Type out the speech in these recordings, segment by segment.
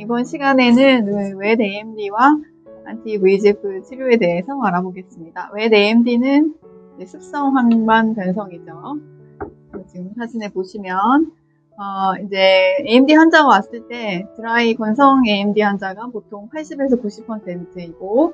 이번 시간에는 웹 AMD와 안티 VEGF 치료에 대해서 알아보겠습니다. 웹 AMD는 습성 황반 변성이죠. 지금 사진에 보시면 이제 AMD 환자가 왔을 때 드라이 건성 AMD 환자가 보통 80에서 90%이고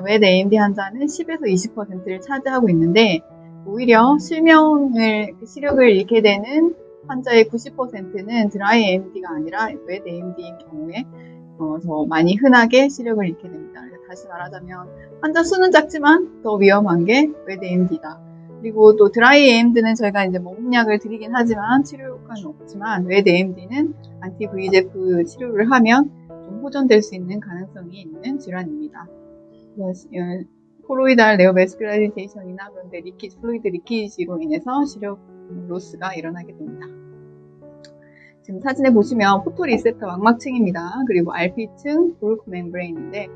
웹 AMD 환자는 10에서 20%를 차지하고 있는데 오히려 시력을 잃게 되는 환자의 90%는 드라이 AMD가 아니라 웹 AMD인 경우에 더 많이 흔하게 시력을 잃게 됩니다. 다시 말하자면 환자 수는 작지만 더 위험한 게 웹 AMD다. 그리고 또 드라이 AMD는 저희가 이제 목약을 드리긴 하지만 치료 효과는 없지만 웹 AMD는 안티 VEGF 치료를 하면 좀 호전될 수 있는 가능성이 있는 질환입니다. 콜로이달 네오베스큘라리제이션이나 그런데 플루이드 리키지로 인해서 시력 로스가 일어나게 됩니다. 지금 사진에 보시면 포토리셉터 망막층입니다. 그리고 RP층, 브루크 멤브레인인데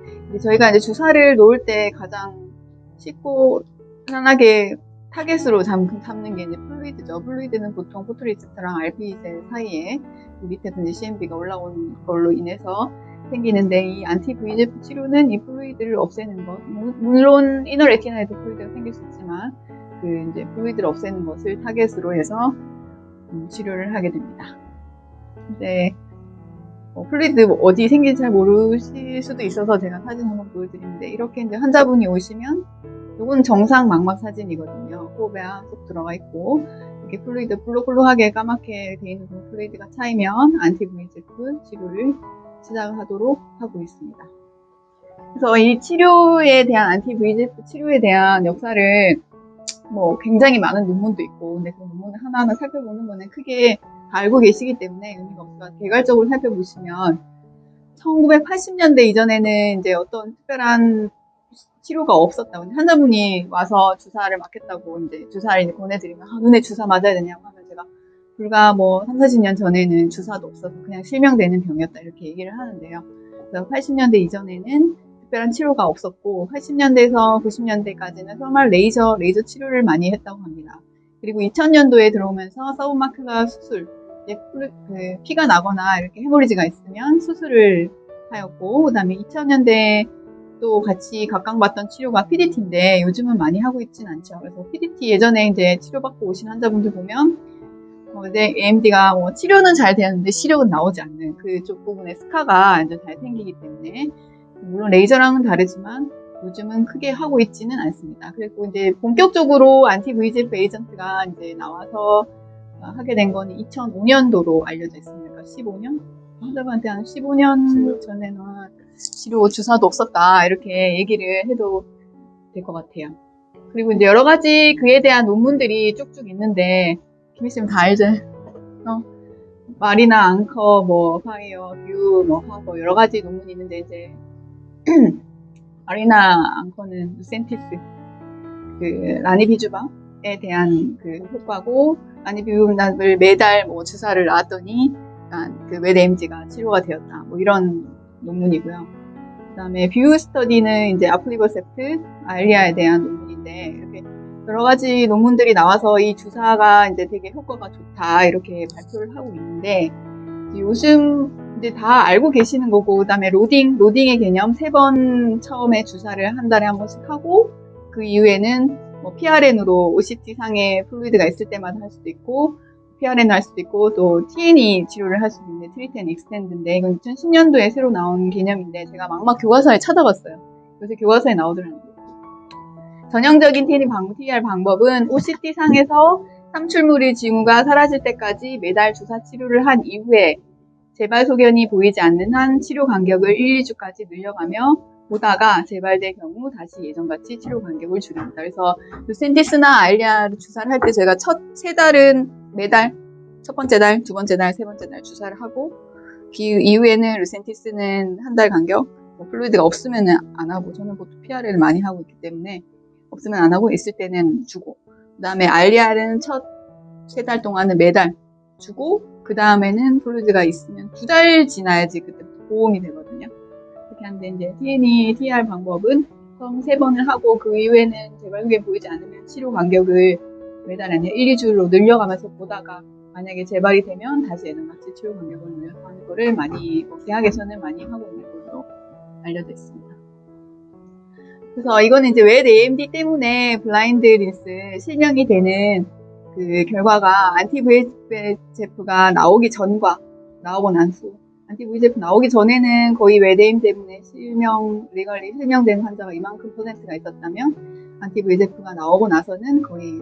저희가 이제 주사를 놓을 때 가장 쉽고 편안하게 타겟으로 잡는 게 이제 플루이드죠. 플루이드는 보통 포토리셉터랑 RP셀 사이에 밑에서 이제 CMB가 올라온 걸로 인해서 생기는데 이 안티 VEGF 치료는 이 플루이드를 없애는 것, 물론 이너 레티나에도 플루이드가 생길 수 있지만 이제 플루이드를 없애는 것을 타겟으로 해서 치료를 하게 됩니다. 근데 플루이드 어디 생긴지 잘 모르실 수도 있어서 제가 사진 한번 보여드리는데 이렇게 이제 환자분이 오시면 이건 정상 망막 사진이거든요. 호흡에 쏙 들어가 있고 이렇게 플루이드 볼록볼록하게 까맣게 돼 있는 플루이드가 차이면 안티 VEGF 치료를 시작하도록 하고 있습니다. 그래서 이 치료에 대한 안티 VEGF 치료에 대한 역사를 굉장히 많은 논문도 있고 근데 그 논문을 하나하나 살펴보는 거는 크게 다 알고 계시기 때문에 의미가 없어요. 개괄적으로 살펴보시면 1980년대 이전에는 이제 어떤 특별한 치료가 없었다고 환자분이 와서 주사를 맞겠다고 이제 주사를 이제 권해드리면 눈에 주사 맞아야 되냐고 하면 제가 불과 3, 40년 전에는 주사도 없어서 그냥 실명되는 병이었다 이렇게 얘기를 하는데요. 그래서 80년대 이전에는 특별한 치료가 없었고 80년대에서 90년대까지는 정말 레이저 치료를 많이 했다고 합니다. 그리고 2000년도에 들어오면서 서브마큘라 수술, 피가 나거나 이렇게 헤모리지가 있으면 수술을 하였고 그다음에 2000년대 또 같이 각광받던 치료가 PDT인데 요즘은 많이 하고 있진 않죠. 그래서 PDT 예전에 이제 치료받고 오신 환자분들 보면 이제 AMD가 치료는 잘 되는데 시력은 나오지 않는 그쪽 부분에 스카가 이제 잘 생기기 때문에 물론 레이저랑은 다르지만 요즘은 크게 하고 있지는 않습니다. 그리고 이제 본격적으로 안티 VEGF 에이전트가 이제 나와서 하게 된 건 2005년도로 알려져 있습니다. 그러니까 15년? 환자분한테 한 15년 전에는 치료 주사도 없었다 이렇게 얘기를 해도 될 것 같아요. 그리고 이제 여러 가지 그에 대한 논문들이 쭉쭉 있는데 김희쌤 다 알죠? 마리나 앙커, 파이어, 뷰, 하고 여러 가지 논문이 있는데 이제 마리나 앙커는 루센티스 라니비주방에 대한 효과고 라니비주방을 매달 주사를 놨더니 웹 AMD가 치료가 되었다 이런 논문이고요. 그 다음에 뷰 스터디는 이제 아플리버셉트 알리아에 대한 논문인데 이렇게 여러 가지 논문들이 나와서 이 주사가 이제 되게 효과가 좋다 이렇게 발표를 하고 있는데 요즘 이제 다 알고 계시는 거고 그 다음에 로딩의 개념 3번 처음에 주사를 한 달에 한 번씩 하고 그 이후에는 PRN으로 OCT 상에 플루이드가 있을 때마다 할 수도 있고 PRN을 할 수도 있고 또 TNE 치료를 할 수도 있는데 트리트 앤 익스텐드인데 이건 2010년도에 새로 나온 개념인데 제가 막막 교과서에 찾아봤어요. 요새 교과서에 나오더라고요. 전형적인 TR 방법은 OCT 상에서 삼출물의 징후가 사라질 때까지 매달 주사 치료를 한 이후에 재발 소견이 보이지 않는 한 치료 간격을 1, 2주까지 늘려가며 보다가 재발될 경우 다시 예전같이 치료 간격을 줄입니다. 그래서 루센티스나 알리아 주사를 할 때 제가 첫 3달은 매달 첫 번째 달, 두 번째 달, 세 번째 달 주사를 하고 그 이후에는 루센티스는 한 달 간격 플루이드가 없으면 안 하고 저는 보통 PR을 많이 하고 있기 때문에 없으면 안 하고 있을 때는 주고 그 다음에 알리아는 첫 3달 동안은 매달 주고 그 다음에는 플루이드가 있으면 2달 지나야지 그때 보험이 되거든요. 그렇게 하는데 이제 TNE, TR 방법은 처음 3번을 하고 그 이후에는 재발 소견이 보이지 않으면 치료 간격을 매달 아니라 1, 2주로 늘려가면서 보다가 만약에 재발이 되면 다시 에너마치 치료 간격을 늘려서 하는 거를 많이 대학에서는 많이 하고 있는 걸로 알려져 있습니다. 그래서 이거는 이제 왜 AMD 때문에 블라인드 린스 실명이 되는 그 결과가 안티 VEGF가 나오기 전과 나오고 난 후, 안티 VEGF 나오기 전에는 거의 웹 AMD 때문에 리걸리 실명된 환자가 이만큼 %가 있었다면 안티 VEGF가 나오고 나서는 거의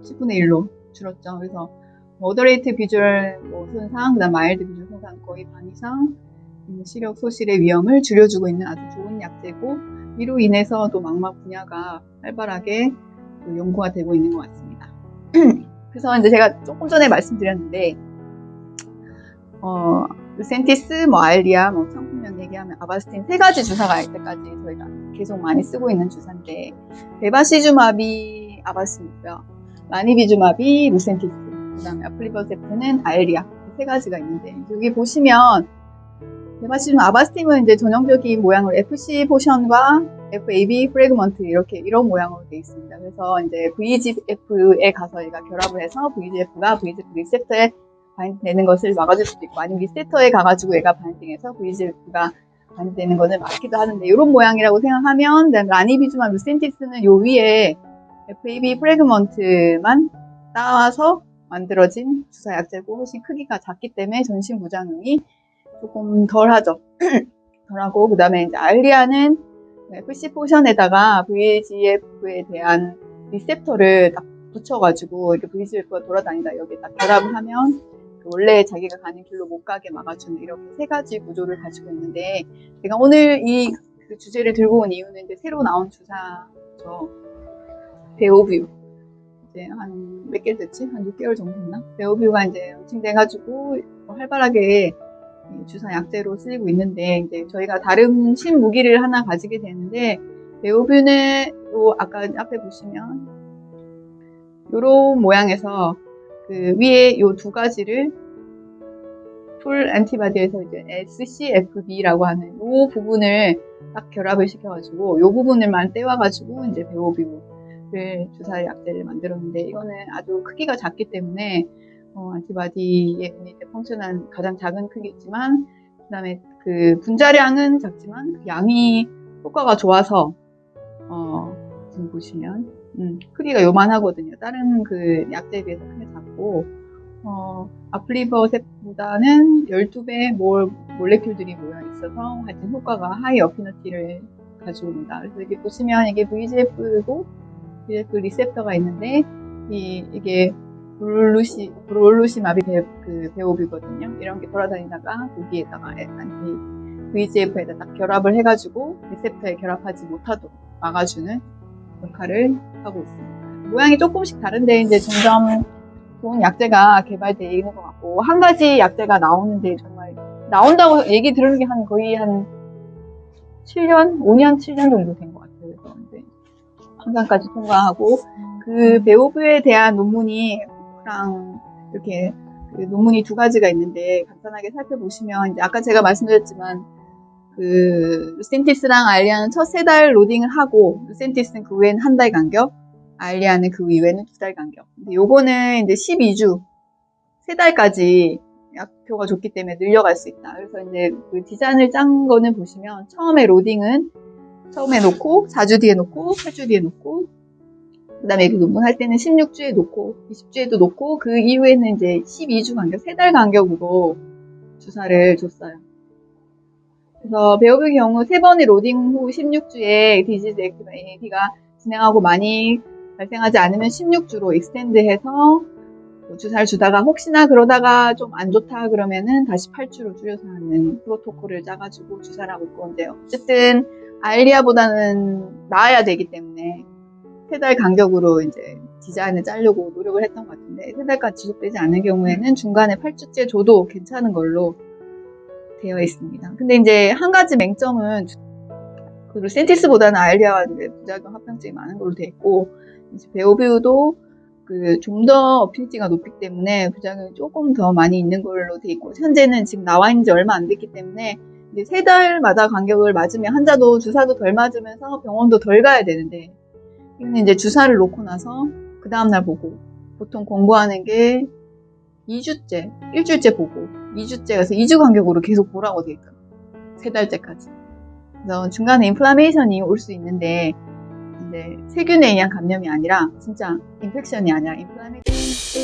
10분의 1로 줄었죠. 그래서 모더레이트 비주얼 손상, 그다음 마일드 비주얼 손상 거의 반 이상 시력 소실의 위험을 줄여주고 있는 아주 좋은 약제고, 이로 인해서 또 망막 분야가 활발하게 연구가 되고 있는 것 같습니다. 그래서 이제 제가 조금 전에 말씀드렸는데, 루센티스, 알리아, 상품명 얘기하면 아바스틴 3가지 주사가 이때까지 저희가 계속 많이 쓰고 있는 주사인데, 베바시주마비 아바스틴이고요. 라니비주마비 루센티스, 그 다음에 아플리버세프는 알리아, 3가지가 있는데, 여기 보시면 베바시주마비 아바스틴은 이제 전형적인 모양으로 FC 포션과 FAB 프래그먼트 이런 모양으로 되어 있습니다. 그래서 이제 VEGF에 가서 얘가 결합을 해서 VEGF가 VEGF 리셉터에 반응되는 것을 막아줄 수도 있고, 아니면 리셉터에 가가지고 얘가 반응해서 VEGF가 반응되는 것을 막기도 하는데, 이런 모양이라고 생각하면, 라니비주마 루센티스는 요 위에 FAB 프래그먼트만 따와서 만들어진 주사 약제고, 훨씬 크기가 작기 때문에 전신 부작용이 조금 덜하죠. 덜하고, 그 다음에 이제 알리아는 FC 포션에다가 VEGF에 대한 리셉터를 딱 붙여가지고 이렇게 VEGF가 돌아다니다 여기에 딱 결합을 하면 원래 자기가 가는 길로 못 가게 막아주는 이렇게 3가지 구조를 가지고 있는데, 제가 오늘 이 그 주제를 들고 온 이유는 이제 새로 나온 주사죠. 베오뷰. 이제 한 몇 개월 됐지? 한 6개월 정도 됐나? 베오뷰가 이제 론칭돼가지고 활발하게 주사 약제로 쓰이고 있는데, 이제 저희가 다른 신무기를 하나 가지게 되는데, 베오뷰는 아까 앞에 보시면 요런 모양에서 그 위에 요 2가지를 풀 안티바디에서 이제 SCFB라고 하는 요 부분을 딱 결합을 시켜가지고 요 부분을만 떼와가지고 이제 베오뷰를 주사 약제를 만들었는데, 이거는 아주 크기가 작기 때문에 안티바디의 펑션한 가장 작은 크기지만, 그 다음에 그 분자량은 작지만 그 양이 효과가 좋아서 지금 보시면 크기가 요만하거든요. 다른 그 약제에 비해서 크게 작고, 아플리버셉보다는 12배 몰레큘들이 모여 있어서 하여튼 효과가 하이 어피너티를 가지고 있다. 그래서 이렇게 보시면 이게 VEGF고 VEGF 리셉터가 있는데, 이게 브롤루시마비 베오뷰거든요. 이런 게 돌아다니다가 거기에다가 안티 VEGF에다 딱 결합을 해가지고 리셉터에 결합하지 못하도록 막아주는 역할을 하고 있습니다. 모양이 조금씩 다른데 이제 점점 좋은 약제가 개발되어 있는 것 같고, 한 가지 약제가 나오는데 정말 나온다고 얘기 들은 게 거의 한 7년, 5년, 7년 정도 된 것 같아요. 그래서 이제 항상까지 통과하고, 그 베오뷰에 대한 논문이 이렇게 그 논문이 2가지가 있는데, 간단하게 살펴보시면 이제 아까 제가 말씀드렸지만 그 루센티스랑 알리아는 첫 3달 로딩을 하고, 루센티스는 그 후에는 1달 간격, 알리아는 그 이후에는 2달 간격. 근데 요거는 이제 12주, 3달까지 약효가 좋기 때문에 늘려갈 수 있다. 그래서 이제 그 디자인을 짠 거는 보시면 처음에 로딩은 처음에 놓고 4주 뒤에 놓고 8주 뒤에 놓고, 그 다음에 그 논문 할 때는 16주에 놓고 20주에도 놓고, 그 이후에는 이제 12주 간격, 3달 간격으로 주사를 줬어요. 그래서 베오뷰 경우 3번의 로딩 후 16주에 디지즈 액티비티가 진행하고 많이 발생하지 않으면 16주로 익스텐드해서 주사를 주다가 혹시나 그러다가 좀 안 좋다 그러면은 다시 8주로 줄여서 하는 프로토콜을 짜가지고 주사를 하고 있고, 이제 어쨌든 알리아보다는 나아야 되기 때문에 3달 간격으로 이제 디자인을 짜려고 노력을 했던 것 같은데, 3달까지 지속되지 않는 경우에는 중간에 8주째 줘도 괜찮은 걸로 되어 있습니다. 근데 이제 한 가지 맹점은 그 루센티스보다는 알리아가 부작용 합병증이 많은 걸로 되어 있고, 이제 베오뷰도 그 좀 더 어피니티가 높기 때문에 부작용이 조금 더 많이 있는 걸로 되어 있고, 현재는 지금 나와 있는 지 얼마 안 됐기 때문에 이제 3달마다 간격을 맞으면 환자도 주사도 덜 맞으면서 병원도 덜 가야 되는데, 이거는 이제 주사를 놓고 나서 그 다음날 보고 보통 권고하는 게 2주째, 일주일째 보고 2주째에서 2주 간격으로 계속 보라고 돼 있더라고요. 3달째까지. 그래서 중간에 인플라메이션이 올 수 있는데 이제 세균에 의한 감염이 아니라 진짜 인펙션이 아니라 인플라메이션